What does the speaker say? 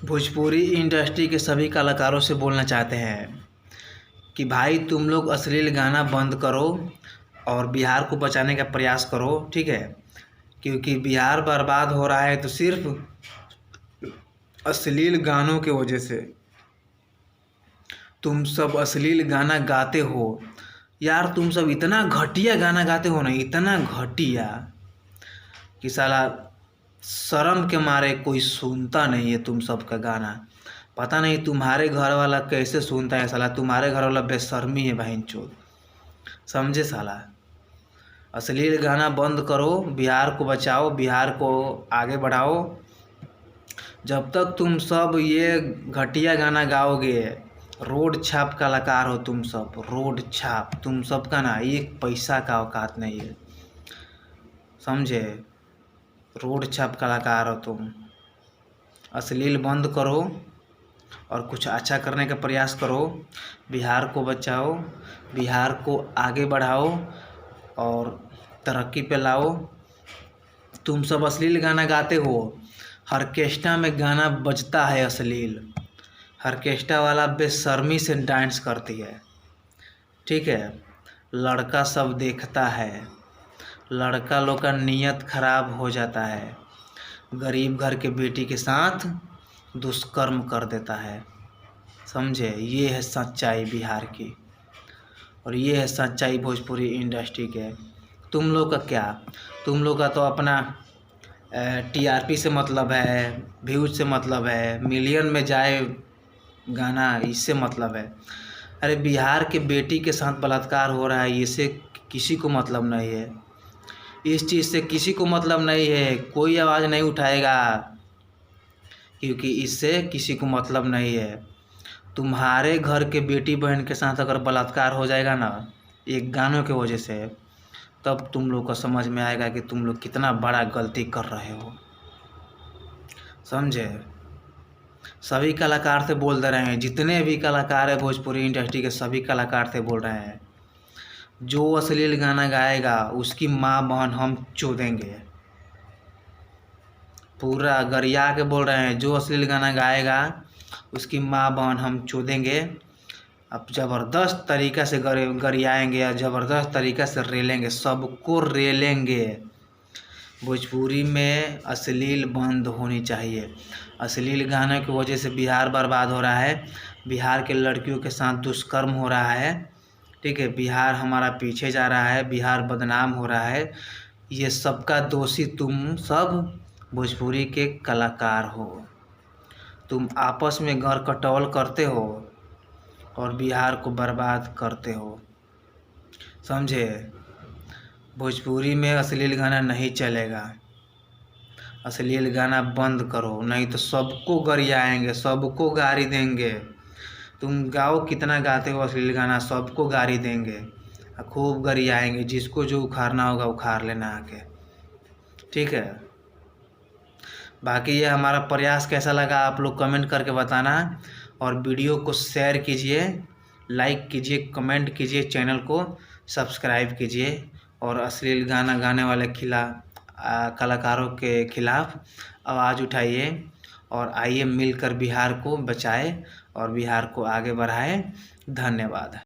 Bhojpuri industry के सभी कलाकारों से बोलना चाहते हैं कि भाई तुम लोग अश्लील गाना बंद करो और बिहार को बचाने का प्रयास करो, ठीक है। क्योंकि बिहार बर्बाद हो रहा है तो सिर्फ अश्लील गानों की वजह से। तुम सब अश्लील गाना गाते हो यार, तुम सब इतना घटिया गाना गाते हो ना, इतना घटिया कि साला शर्म के मारे कोई सुनता नहीं है तुम सब का गाना। पता नहीं तुम्हारे घर वाला कैसे सुनता है साला, तुम्हारे घर वाला बेशर्मी है बहनचोद, समझे साला। अश्लील गाना बंद करो, बिहार को बचाओ, बिहार को आगे बढ़ाओ। जब तक तुम सब ये घटिया गाना गाओगे, रोड छाप कलाकार हो तुम सब, रोड छाप। तुम सब का ना एक पैसा का औकात नहीं है, समझे। रोड छाप कलाकार हो तुम। अश्लील बंद करो और कुछ अच्छा करने का प्रयास करो। बिहार को बचाओ, बिहार को आगे बढ़ाओ और तरक्की पे लाओ। तुम सब अश्लील गाना गाते हो, ऑर्केस्ट्रा में गाना बजता है अश्लील, ऑर्केस्ट्रा वाला बेशर्मी से डांस करती है, ठीक है। लड़का सब देखता है, लड़का लोग का नीयत खराब हो जाता है, गरीब घर के बेटी के साथ दुष्कर्म कर देता है, समझे। ये है सच्चाई बिहार की और ये है सच्चाई भोजपुरी इंडस्ट्री के। तुम लोग का क्या, तुम लोग का तो अपना टीआरपी से मतलब है, व्यूज से मतलब है, मिलियन में जाए गाना, इससे मतलब है। अरे बिहार के बेटी के साथ बलात्कार हो रहा है, इससे किसी को मतलब नहीं है। इस चीज़ से किसी को मतलब नहीं है, कोई आवाज़ नहीं उठाएगा क्योंकि इससे किसी को मतलब नहीं है। तुम्हारे घर के बेटी बहन के साथ अगर बलात्कार हो जाएगा ना एक गानों की वजह से, तब तुम लोग को समझ में आएगा कि तुम लोग कितना बड़ा गलती कर रहे हो, समझे। सभी कलाकार से बोल दे रहे हैं, जितने भी कलाकार है भोजपुरी इंडस्ट्री के सभी कलाकार से बोल रहे हैं, जो अश्लील गाना गाएगा उसकी माँ बहन हम चोदेंगे। पूरा गरिया के बोल रहे हैं, जो अश्लील गाना गाएगा उसकी माँ बहन हम चोदेंगे। अब ज़बरदस्त तरीक़ा से गरियाएंगे और ज़बरदस्त तरीक़ा से रेलेंगे, सबको रेलेंगे। भोजपुरी में अश्लील बंद होनी चाहिए। अश्लील गाने की वजह से बिहार बर्बाद हो रहा है, बिहार के लड़कियों के साथ दुष्कर्म हो रहा है, ठीक है। बिहार हमारा पीछे जा रहा है, बिहार बदनाम हो रहा है। ये सबका दोषी तुम सब भोजपुरी के कलाकार हो। तुम आपस में घर कटौल करते हो और बिहार को बर्बाद करते हो, समझे। भोजपुरी में अश्लील गाना नहीं चलेगा, अश्लील गाना बंद करो, नहीं तो सबको गरियाएंगे, सबको गाली देंगे। तुम गाओ, कितना गाते हो अश्लील गाना, सबको गाली देंगे, खूब गरियाएंगे। जिसको जो उखाड़ना होगा उखाड़ लेना आके, ठीक है। बाकी ये हमारा प्रयास कैसा लगा आप लोग कमेंट करके बताना, और वीडियो को शेयर कीजिए, लाइक कीजिए, कमेंट कीजिए, चैनल को सब्सक्राइब कीजिए और अश्लील गाना गाने वाले कलाकारों के खिलाफ आवाज़ उठाइए और आइए मिलकर बिहार को बचाए और बिहार को आगे बढ़ाए। धन्यवाद।